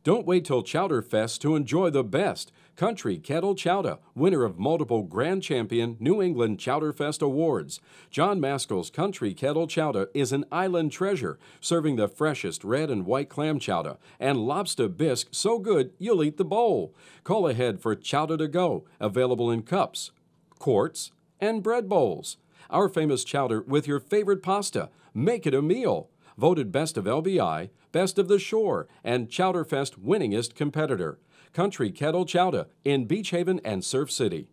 Don't wait till Chowder Fest to enjoy the best. Country Kettle Chowder, winner of multiple Grand Champion New England Chowder Fest awards. John Maskell's Country Kettle Chowder is an island treasure, serving the freshest red and white clam chowder and lobster bisque so good you'll eat the bowl. Call ahead for chowder to go, available in cups, quarts, and bread bowls. Our famous chowder with your favorite pasta. Make it a meal. Voted Best of LBI, Best of the Shore, and Chowder Fest winningest competitor. Country Kettle Chowder in Beach Haven and Surf City.